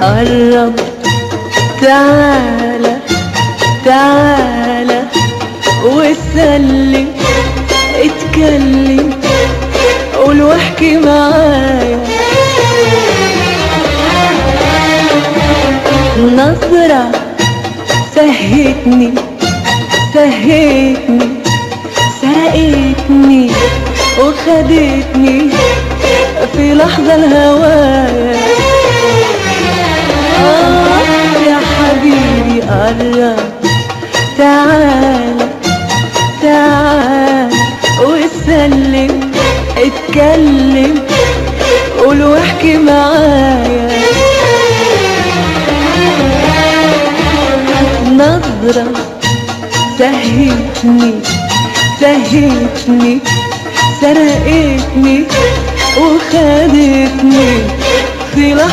قرب، تعالى تعالى واتسلم، اتكلم، قول واحكي معايا. نظرة سهتني سهتني، سرقتني وخدتني في لحظة الهوايا. يا حبيبي قرب، تعالى تعالى واتسلم، اتكلم، قول واحكي معايا. نظرة سهتني سهتني، سرقتني وخدتني في لحظة